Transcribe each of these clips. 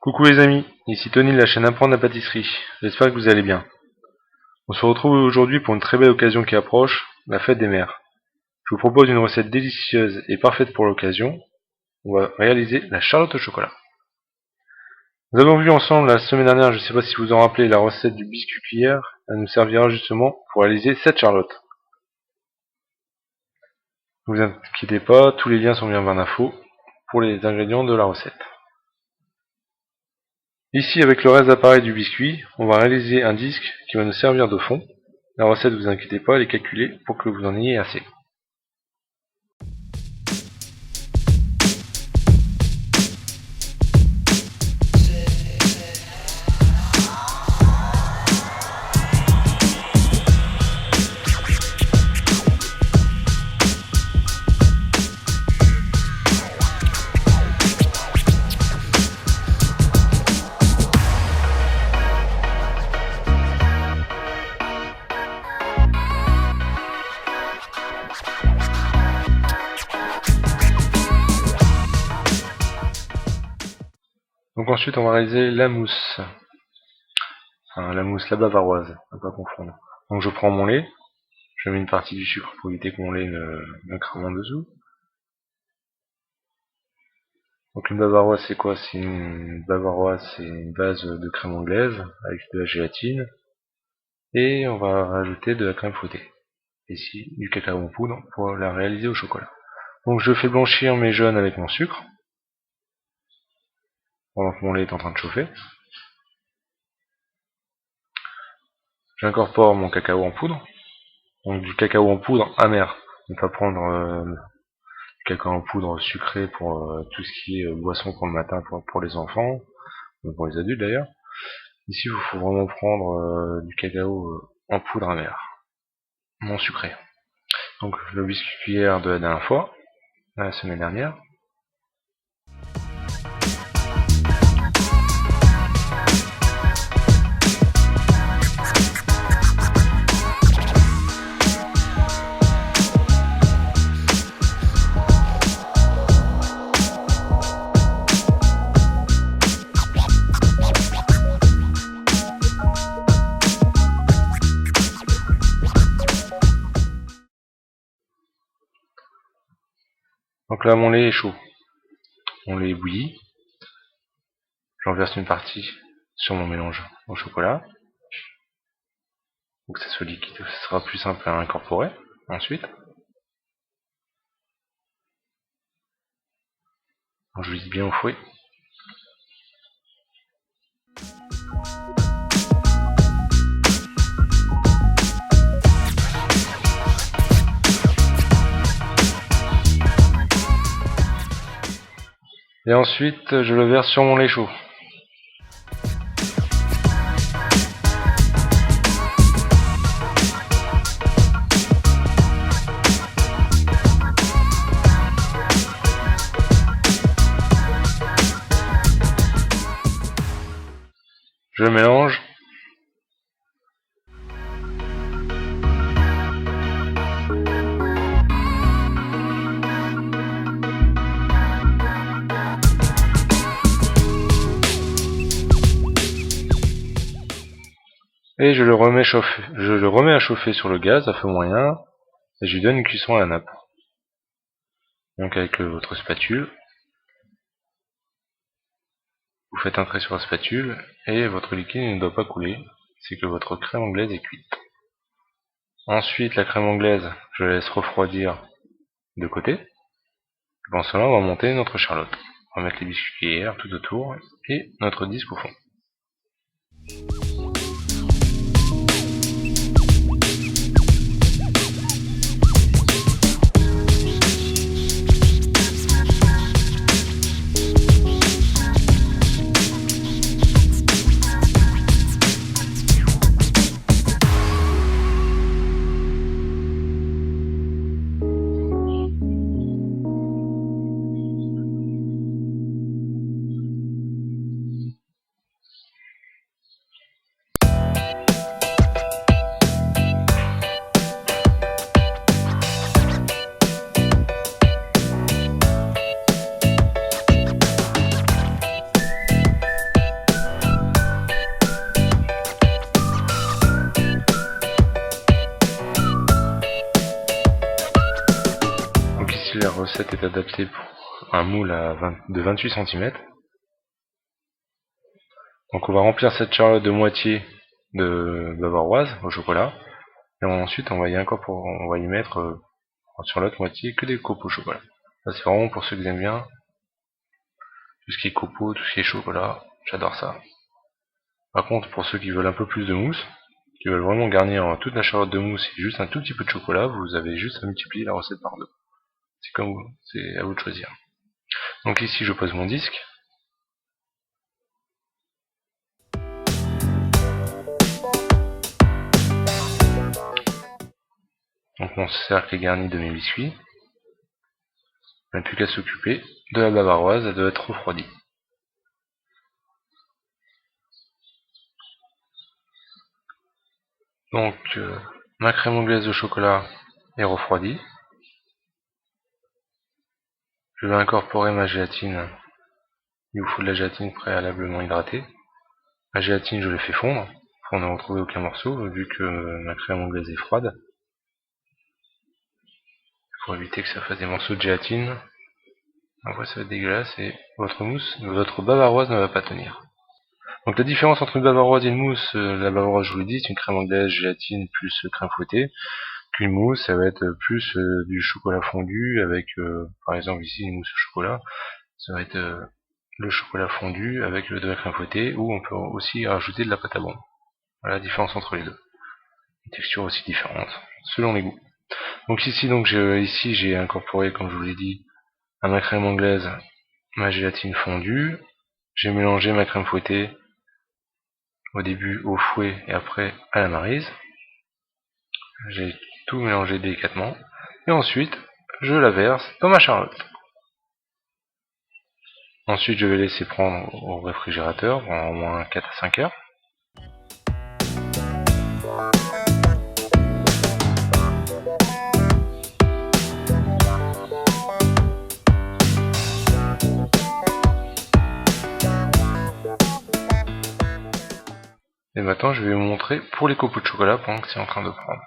Coucou les amis, ici Tony de la chaîne Apprendre la pâtisserie, j'espère que vous allez bien. On se retrouve aujourd'hui pour une très belle occasion qui approche, la fête des mères. Je vous propose une recette délicieuse et parfaite pour l'occasion. On va réaliser la charlotte au chocolat. Nous avons vu ensemble la semaine dernière, je ne sais pas si vous en rappelez, la recette du biscuit cuillère. Elle nous servira justement pour réaliser cette charlotte. Ne vous inquiétez pas, tous les liens sont bien en barre d'infos pour les ingrédients de la recette. Ici, avec le reste d'appareil du biscuit, on va réaliser un disque qui va nous servir de fond. La recette, ne vous inquiétez pas, elle est calculée pour que vous en ayez assez. Donc ensuite, on va réaliser la mousse. Enfin, la mousse, la bavaroise, à ne pas confondre. Donc je prends mon lait, je mets une partie du sucre pour éviter que mon lait ne crame en dessous. Donc une bavaroise, c'est quoi? C'est une base de crème anglaise avec de la gélatine. Et on va rajouter de la crème fouettée. Ici, du cacao en poudre pour la réaliser au chocolat. Donc je fais blanchir mes jaunes avec mon sucre, pendant que mon lait est en train de chauffer. J'incorpore mon cacao en poudre, donc du cacao en poudre amer. Ne pas prendre du cacao en poudre sucré pour tout ce qui est boisson pour le matin pour les enfants, pour les adultes d'ailleurs. Ici, il faut vraiment prendre du cacao en poudre amer, non sucré. Donc le biscuit cuillère de la dernière fois, la semaine dernière. Donc là, mon lait est chaud. Mon lait est bouilli. J'en verse une partie sur mon mélange au chocolat. Pour que ça soit liquide, ce sera plus simple à incorporer. Ensuite, je vise bien au fouet. Et ensuite, je le verse sur mon lait chaud. Je mélange. Et je le remets à chauffer sur le gaz à feu moyen. Et je lui donne une cuisson à la nappe. Donc avec votre spatule, vous faites un trait sur la spatule et votre liquide ne doit pas couler. C'est que votre crème anglaise est cuite. Ensuite, la crème anglaise, je la laisse refroidir de côté. Pendant cela, on va monter notre charlotte. On va mettre les biscuits cuillères tout autour et notre disque au fond. recette est adaptée pour un moule de 28 cm. Donc on va remplir cette charlotte de moitié de bavaroise au chocolat. Et ensuite on va y mettre sur l'autre moitié que des copeaux au chocolat. Ça c'est vraiment pour ceux qui aiment bien tout ce qui est copeaux, tout ce qui est chocolat. J'adore ça. Par contre, pour ceux qui veulent un peu plus de mousse, qui veulent vraiment garnir toute la charlotte de mousse et juste un tout petit peu de chocolat, vous avez juste à multiplier la recette par 2. C'est comme vous, c'est à vous de choisir. Donc ici je pose mon disque. Donc mon cercle est garni de mes biscuits. Il n'y a plus qu'à s'occuper de la bavaroise, elle doit être refroidie. Donc ma crème anglaise au chocolat est refroidie. Je vais incorporer ma gélatine. Il vous faut de la gélatine préalablement hydratée. La gélatine, je l'ai fait fondre pour ne retrouver aucun morceau, vu que ma crème anglaise est froide. Pour éviter que ça fasse des morceaux de gélatine. Après ça va être dégueulasse et votre bavaroise ne va pas tenir. Donc la différence entre une bavaroise et une mousse, la bavaroise je vous l'ai dit, c'est une crème anglaise, gélatine plus crème fouettée. Qu'une mousse, ça va être plus du chocolat fondu avec, par exemple ici une mousse au chocolat, ça va être le chocolat fondu avec de la crème fouettée, ou on peut aussi rajouter de la pâte à bonbons. Voilà la différence entre les deux. Une texture aussi différente, selon les goûts. Donc ici j'ai incorporé, comme je vous l'ai dit, à ma crème anglaise, ma gélatine fondue. J'ai mélangé ma crème fouettée au début au fouet et après à la maryse. J'ai tout mélangé délicatement. Et ensuite, je la verse dans ma charlotte. Ensuite, je vais laisser prendre au réfrigérateur pendant au moins 4 à 5 heures. Et maintenant, je vais vous montrer pour les copeaux de chocolat pendant que c'est en train de prendre.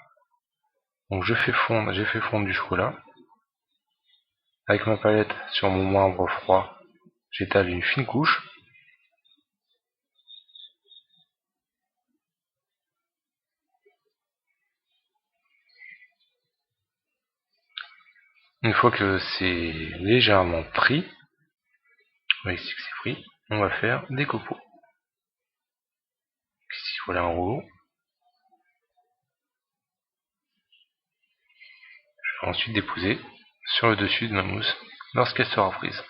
Donc j'ai fait fondre du chocolat. Avec ma palette sur mon marbre froid, j'étale une fine couche. Une fois que c'est légèrement pris, vous voyez ici que c'est pris, on va faire des copeaux. Ici voilà un rouleau. Je vais ensuite déposer sur le dessus de ma mousse lorsqu'elle sera prise.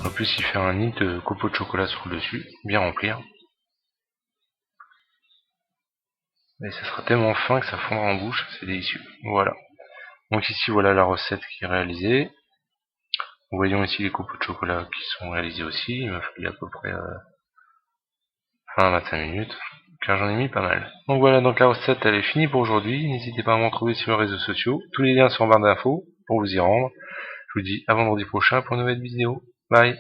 En plus il fait un nid de copeaux de chocolat sur le dessus, bien remplir. Et ça sera tellement fin que ça fondra en bouche, c'est délicieux. Voilà. Donc ici voilà la recette qui est réalisée. Voyons ici les copeaux de chocolat qui sont réalisés aussi. Il m'a fallu à peu près 25 minutes, car j'en ai mis pas mal. Donc voilà, donc la recette elle est finie pour aujourd'hui. N'hésitez pas à m'en trouver sur les réseaux sociaux. Tous les liens sont en barre d'infos pour vous y rendre. Je vous dis à vendredi prochain pour une nouvelle vidéo. Bye.